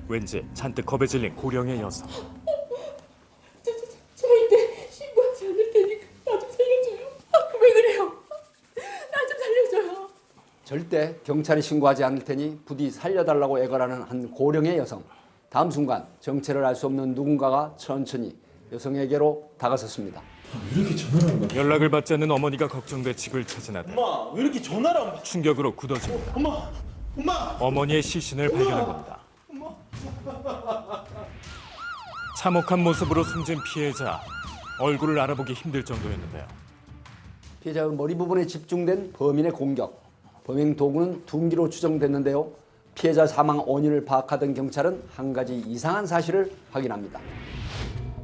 왠지 잔뜩 겁에 질린 고령의 여성. 절대 신고하지 않을 테니까 나 좀 살려줘요. 왜 그래요? 나 좀 살려줘요. 절대 경찰에 신고하지 않을 테니 부디 살려달라고 애걸하는 한 고령의 여성. 다음 순간 정체를 알 수 없는 누군가가 천천히 여성에게로 다가섰습니다. 왜 이렇게 전화를 안 받아? 연락을 받지 않는 어머니가 걱정돼 집을 찾은 아들. 엄마, 왜 이렇게 전화를 안 받아? 충격으로 굳어집니다. 엄마! 어머니의 시신을 발견한 겁니다. 참혹한 모습으로 숨진 피해자. 얼굴을 알아보기 힘들 정도였는데요. 피해자의 머리 부분에 집중된 범인의 공격. 범행 도구는 둔기로 추정됐는데요. 피해자 사망 원인을 파악하던 경찰은 한 가지 이상한 사실을 확인합니다.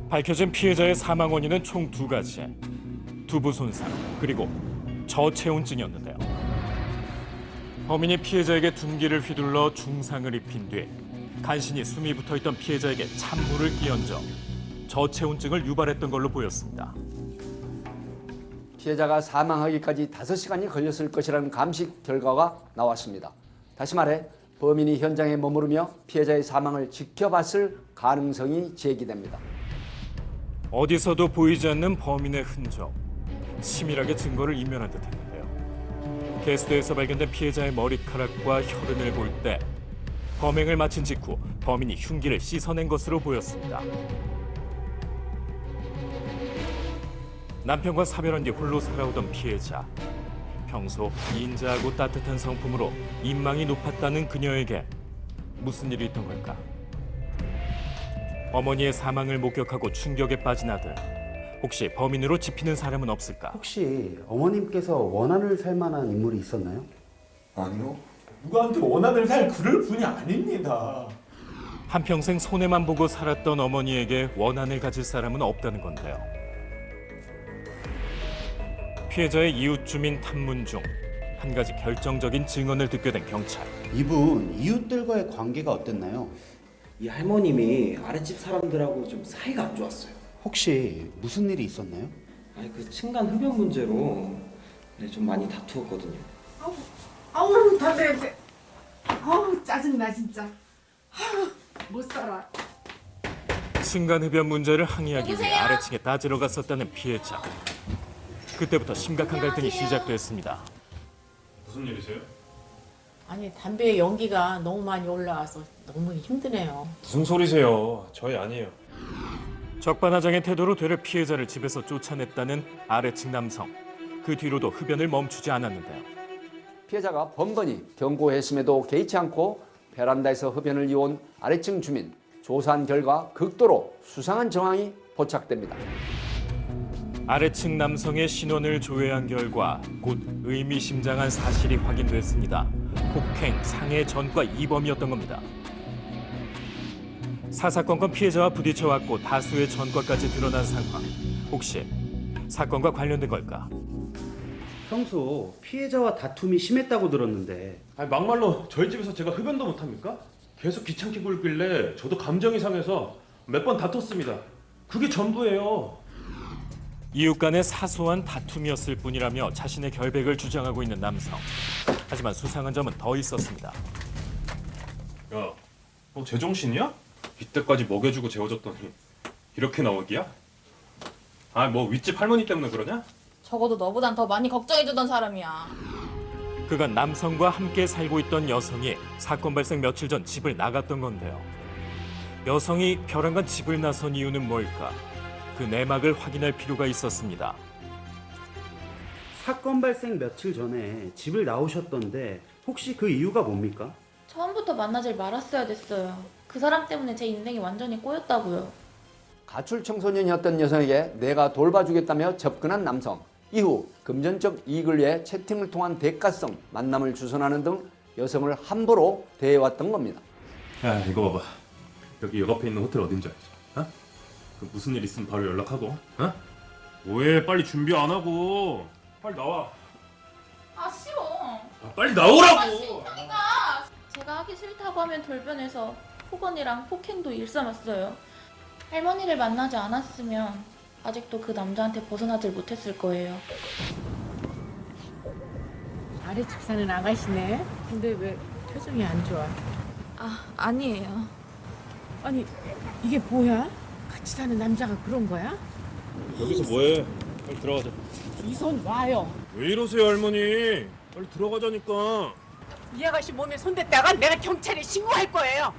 밝혀진 피해자의 사망 원인은 총 두 가지. 두부 손상 그리고 저체온증이었는데요. 범인이 피해자에게 둔기를 휘둘러 중상을 입힌 뒤 간신히 숨이 붙어있던 피해자에게 찬물을 끼얹어 저체온증을 유발했던 걸로 보였습니다. 피해자가 사망하기까지 5시간이 걸렸을 것이라는 감식 결과가 나왔습니다. 다시 말해 범인이 현장에 머무르며 피해자의 사망을 지켜봤을 가능성이 제기됩니다. 어디서도 보이지 않는 범인의 흔적. 치밀하게 증거를 인멸한 듯했는데요. 게스트에서 발견된 피해자의 머리카락과 혈흔을 볼 때 범행을 마친 직후 범인이 흉기를 씻어낸 것으로 보였습니다. 남편과 사별한 뒤 홀로 살아오던 피해자. 평소 인자하고 따뜻한 성품으로 인망이 높았다는 그녀에게 무슨 일이 있던 걸까? 어머니의 사망을 목격하고 충격에 빠진 아들. 혹시 범인으로 집히는 사람은 없을까? 혹시 어머님께서 원한을 살 만한 인물이 있었나요? 아니요. 누구한테 원한을 살 그럴 분이 아닙니다. 한평생 손해만 보고 살았던 어머니에게 원한을 가질 사람은 없다는 건데요. 피해자의 이웃 주민 탐문 중 한 가지 결정적인 증언을 듣게 된 경찰. 이분 이웃들과의 관계가 어땠나요? 이 할머님이 아랫집 사람들하고 좀 사이가 안 좋았어요. 혹시 무슨 일이 있었나요? 아니 그 층간 흡연 문제로 네, 좀 많이 다투었거든요. 아우 담배 냄새. 아우 짜증나 진짜. 아우 못 살아. 층간 흡연 문제를 항의하기 위해 아래층에 따지러 갔었다는 피해자. 그때부터 심각한 갈등이 시작됐습니다. 무슨 일이세요? 아니 담배에 연기가 너무 많이 올라와서 너무 힘드네요. 무슨 소리세요? 저희 아니에요. 적반하장의 태도로 되려 피해자를 집에서 쫓아냈다는 아래층 남성. 그 뒤로도 흡연을 멈추지 않았는데요. 피해자가 번번이 경고했음에도 개의치 않고 베란다에서 흡연을 이어온 아래층 주민. 조사한 결과 극도로 수상한 정황이 포착됩니다. 아래층 남성의 신원을 조회한 결과 곧 의미심장한 사실이 확인됐습니다. 폭행, 상해 전과 이범이었던 겁니다. 사사건건 피해자와 부딪혀왔고 다수의 전과까지 드러난 상황. 혹시 사건과 관련된 걸까? 평소 피해자와 다툼이 심했다고 들었는데 아니 막말로 저희 집에서 제가 흡연도 못합니까? 계속 귀찮게 굴길래 저도 감정이 상해서 몇 번 다퉜습니다. 그게 전부예요. 이웃 간의 사소한 다툼이었을 뿐이라며 자신의 결백을 주장하고 있는 남성. 하지만 수상한 점은 더 있었습니다. 야, 너 제정신이야? 이때까지 먹여주고 재워줬더니 이렇게 나오기야? 아, 뭐 윗집 할머니 때문에 그러냐? 적어도 너보단 더 많이 걱정해주던 사람이야. 그간 남성과 함께 살고 있던 여성이 사건 발생 며칠 전 집을 나갔던 건데요. 여성이 벼랑간 집을 나선 이유는 뭘까? 그 내막을 확인할 필요가 있었습니다. 사건 발생 며칠 전에 집을 나오셨던데 혹시 그 이유가 뭡니까? 처음부터 만나질 말았어야 됐어요. 그 사람 때문에 제 인생이 완전히 꼬였다고요. 가출 청소년이었던 여성에게 내가 돌봐주겠다며 접근한 남성. 이후 금전적 이익을 위해 채팅을 통한 대가성 만남을 주선하는 등 여성을 함부로 대해왔던 겁니다. 야, 이거 봐봐. 여기 옆에 있는 호텔 어딘지 알지? 어? 그 무슨 일 있으면 바로 연락하고. 어? 뭐해? 빨리 준비 안 하고. 빨리 나와. 아 싫어. 아, 빨리 나오라고. 싫다니까. 제가 하기 싫다고 하면 돌변해서 폭언이랑 폭행도 일삼았어요. 할머니를 만나지 않았으면 아직도 그 남자한테 벗어나질 못했을 거예요. 아래집 사는 아가씨네. 근데 왜 표정이 안 좋아? 아 아니에요. 아니 이게 뭐야? 같이 사는 남자가 그런 거야? 여기서 뭐해? 빨리 들어가자. 이 손 놔요. 왜 이러세요 할머니? 빨리 들어가자니까. 이 아가씨 몸에 손댔다가 내가 경찰에 신고할 거예요.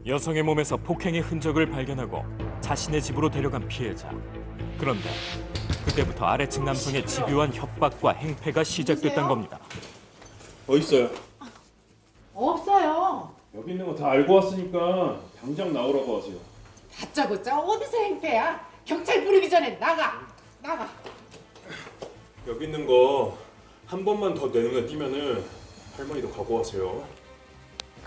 여성의 몸에서 폭행의 흔적을 발견하고 자신의 집으로 데려간 피해자. 그런데 그때부터 아래층 남성의 집요한 협박과 행패가 시작됐던 겁니다. 있어요? 없어요. 여기 있는 거 다 알고 왔으니까 당장 나오라고 하세요. 다짜고짜 어디서 행패야? 경찰 부르기 전에 나가. 여기 있는 거 한 번만 더 내 눈에 띄면은 할머니도 각오하세요.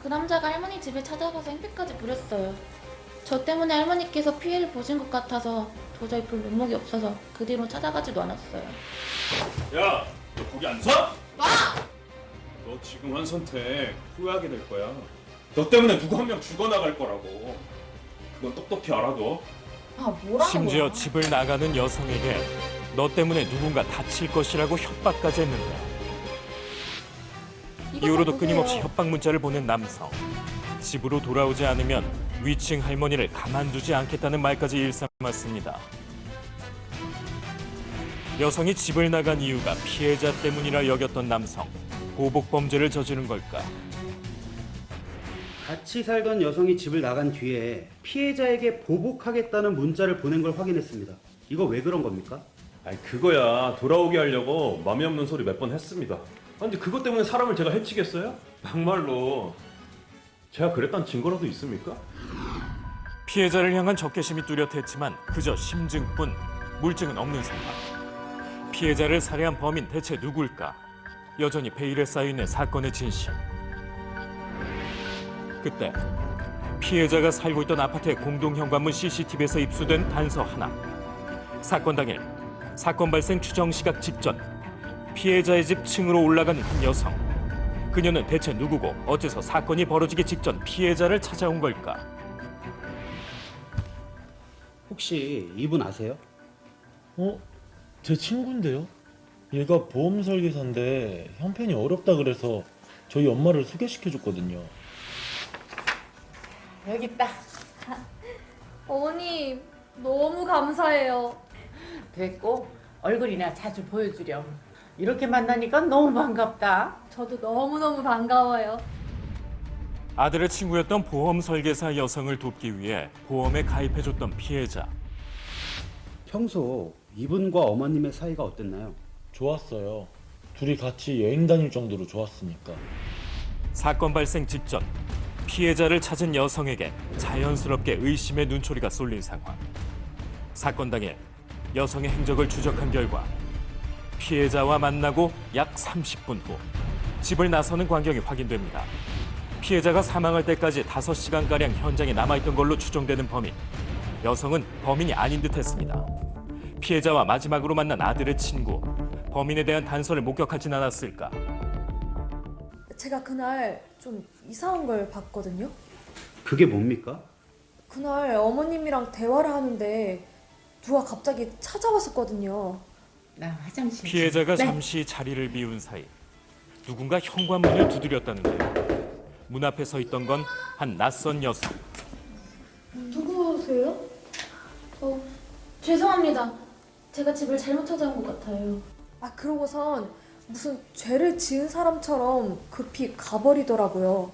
그 남자가 할머니 집에 찾아가서 행패까지 부렸어요. 저 때문에 할머니께서 피해를 보신 것 같아서 도저히 볼 면목이 없어서 그 뒤로 찾아가지도 않았어요. 야, 너 거기 안 서? 너 지금 한 선택 후회하게 될 거야. 너 때문에 누구 한 명 죽어나갈 거라고. 그건 똑똑히 알아둬. 아, 뭐라는 심지어 거야? 집을 나가는 여성에게 너 때문에 누군가 다칠 것이라고 협박까지 했는데 이것 이후로도 좀 끊임없이 보세요. 협박 문자를 보낸 남성. 집으로 돌아오지 않으면 위층 할머니를 가만두지 않겠다는 말까지 일삼았습니다. 여성이 집을 나간 이유가 피해자 때문이라 여겼던 남성. 보복 범죄를 저지른 걸까? 같이 살던 여성이 집을 나간 뒤에 피해자에게 보복하겠다는 문자를 보낸 걸 확인했습니다. 이거 왜 그런 겁니까? 아니 그거야 돌아오게 하려고 맘에 없는 소리 몇 번 했습니다. 근데 그것 때문에 사람을 제가 해치겠어요? 막말로 제가 그랬다는 증거라도 있습니까? 피해자를 향한 적개심이 뚜렷했지만 그저 심증뿐 물증은 없는 상황. 피해자를 살해한 범인 대체 누굴까? 여전히 베일에 쌓여있는 사건의 진실. 그때 피해자가 살고 있던 아파트의 공동 현관문 CCTV에서 입수된 단서 하나. 사건 당일 사건 발생 추정 시각 직전 피해자의 집 층으로 올라가는 한 여성. 그녀는 대체 누구고 어째서 사건이 벌어지기 직전 피해자를 찾아온 걸까? 혹시 이분 아세요? 제 친구인데요. 얘가 보험 설계사인데 형편이 어렵다 그래서 저희 엄마를 소개시켜줬거든요. 여기 있다. 어머님, 너무 감사해요. 됐고 얼굴이나 자주 보여주렴. 이렇게 만나니까 너무 반갑다. 저도 너무너무 반가워요. 아들의 친구였던 보험 설계사 여성을 돕기 위해 보험에 가입해줬던 피해자. 평소 이분과 어머님의 사이가 어땠나요? 좋았어요. 둘이 같이 여행 다닐 정도로 좋았으니까. 사건 발생 직전 피해자를 찾은 여성에게 자연스럽게 의심의 눈초리가 쏠린 상황. 사건 당일 여성의 행적을 추적한 결과 피해자와 만나고 약 30분 후 집을 나서는 광경이 확인됩니다. 피해자가 사망할 때까지 5시간가량 현장에 남아있던 걸로 추정되는 범인. 여성은 범인이 아닌 듯했습니다. 피해자와 마지막으로 만난 아들의 친구. 범인에 대한 단서를 목격하진 않았을까? 제가 그날 좀 이상한 걸 봤거든요. 그게 뭡니까? 그날 어머님이랑 대화를 하는데 누가 갑자기 찾아왔었거든요. 나 화장실. 피해자가 네. 잠시 자리를 비운 사이 누군가 현관문을 두드렸다는데요. 문 앞에 서 있던 건 한 낯선 여성. 누구세요? 죄송합니다. 제가 집을 잘못 찾아온 것 같아요. 아 그러고선 무슨 죄를 지은 사람처럼 급히 가버리더라고요.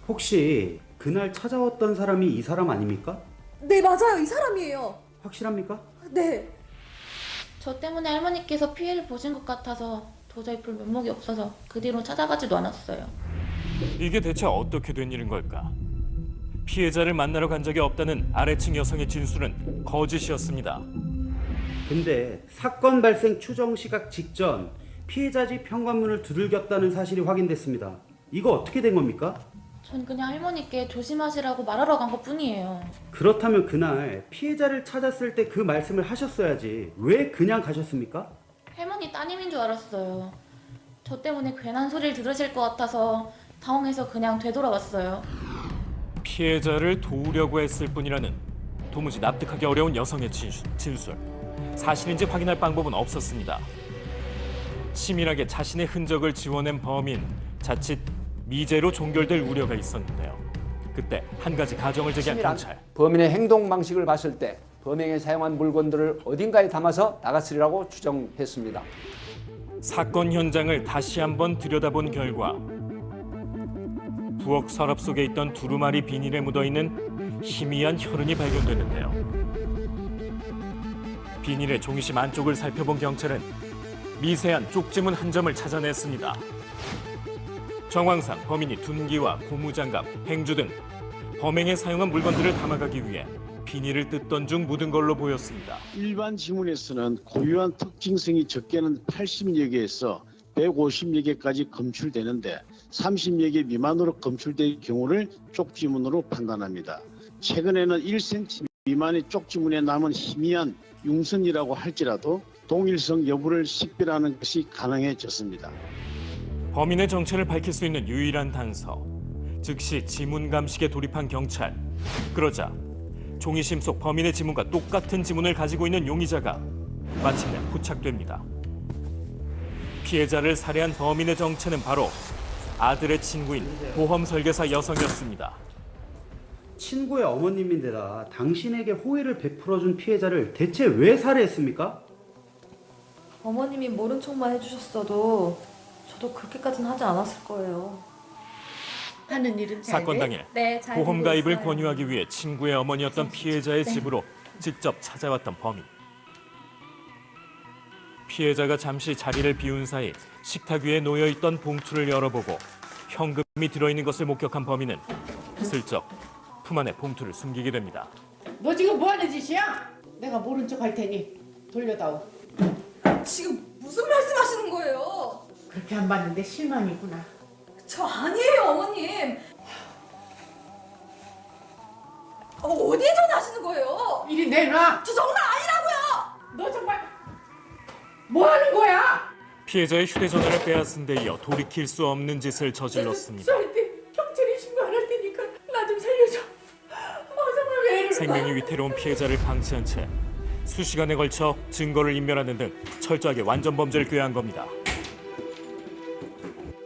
혹시 그날 찾아왔던 사람이 이 사람 아닙니까? 네 맞아요, 이 사람이에요. 확실합니까? 네. 저 때문에 할머니께서 피해를 보신 것 같아서 도저히 볼 면목이 없어서 그 뒤로 찾아가지도 않았어요. 이게 대체 어떻게 된 일인 걸까? 피해자를 만나러 간 적이 없다는 아래층 여성의 진술은 거짓이었습니다. 근데 사건 발생 추정 시각 직전 피해자 집 현관문을 두들겼다는 사실이 확인됐습니다. 이거 어떻게 된 겁니까? 전 그냥 할머니께 조심하시라고 말하러 간 것뿐이에요. 그렇다면 그날 피해자를 찾았을 때 그 말씀을 하셨어야지 왜 그냥 가셨습니까? 할머니 따님인 줄 알았어요. 저 때문에 괜한 소리를 들으실 것 같아서 당황해서 그냥 되돌아왔어요. 피해자를 도우려고 했을 뿐이라는 도무지 납득하기 어려운 여성의 진술. 사실인지 확인할 방법은 없었습니다. 치밀하게 자신의 흔적을 지워낸 범인, 자칫 미제로 종결될 우려가 있었는데요. 그때 한 가지 가정을 제기한 치밀한 경찰. 범인의 행동 방식을 봤을 때 범행에 사용한 물건들을 어딘가에 담아서 나갔으리라고 추정했습니다. 사건 현장을 다시 한번 들여다본 결과 부엌 서랍 속에 있던 두루마리 비닐에 묻어있는 희미한 혈흔이 발견됐는데요. 비닐의 종이심 안쪽을 살펴본 경찰은 미세한 쪽지문 한 점을 찾아냈습니다. 정황상 범인이 둔기와 고무장갑, 행주 등 범행에 사용한 물건들을 담아가기 위해 비닐을 뜯던 중 묻은 걸로 보였습니다. 일반 지문에서는 고유한 특징성이 적게는 80여 개에서 150여 개까지 검출되는데 30여 개 미만으로 검출될 경우를 쪽지문으로 판단합니다. 최근에는 1cm 미만의 쪽지문에 남은 희미한 융선이라고 할지라도 동일성 여부를 식별하는 것이 가능해졌습니다. 범인의 정체를 밝힐 수 있는 유일한 단서. 즉시 지문 감식에 돌입한 경찰. 그러자 종이심 속 범인의 지문과 똑같은 지문을 가지고 있는 용의자가 마침내 포착됩니다. 피해자를 살해한 범인의 정체는 바로 아들의 친구인 보험 설계사 여성이었습니다. 친구의 어머님인데다 당신에게 호의를 베풀어준 피해자를 대체 왜 살해했습니까? 어머님이 모른 척만 해주셨어도 저도 그렇게까지는 하지 않았을 거예요. 하는 일은 잘 사건 돼? 당일 네, 잘 보험 되고 가입을 있어요. 권유하기 위해 친구의 어머니였던 피해자의 집으로 직접 찾아왔던 범인. 피해자가 잠시 자리를 비운 사이 식탁 위에 놓여있던 봉투를 열어보고 현금이 들어있는 것을 목격한 범인은 슬쩍 품 안에 봉투를 숨기게 됩니다. 너 지금 뭐 하는 짓이야? 내가 모른 척 할 테니 돌려다오. 지금 무슨 말씀하시는 거예요? 그렇게 안 봤는데 실망이구나. 저 아니에요, 어머님. 어디에 전화하시는 거예요? 이리 내놔. 저 정말 아니라고요. 너 정말 뭐 하는 거야? 피해자의 휴대전화를 빼앗은 데 이어 돌이킬 수 없는 짓을 저질렀습니다. 저한테 경찰에 신고 안 할 테니까 나 좀 살려줘. 정말 왜 이러는 생명이 위태로운 피해자를 방치한 채 수시간에 걸쳐 증거를 인멸하는 등 철저하게 완전 범죄를 꾀한 겁니다.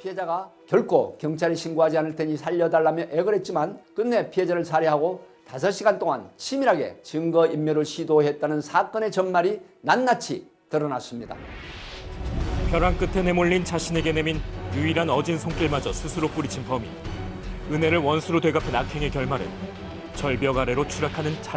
피해자가 결코 경찰에 신고하지 않을 테니 살려달라며 애걸 했지만 끝내 피해자를 살해하고 5시간 동안 치밀하게 증거인멸을 시도했다는 사건의 전말이 낱낱이 드러났습니다. 벼랑 끝에 내몰린 자신에게 내민 유일한 어진 손길마저 스스로 뿌리친 범인. 은혜를 원수로 되갚은 악행의 결말은 절벽 아래로 추락하는 자신.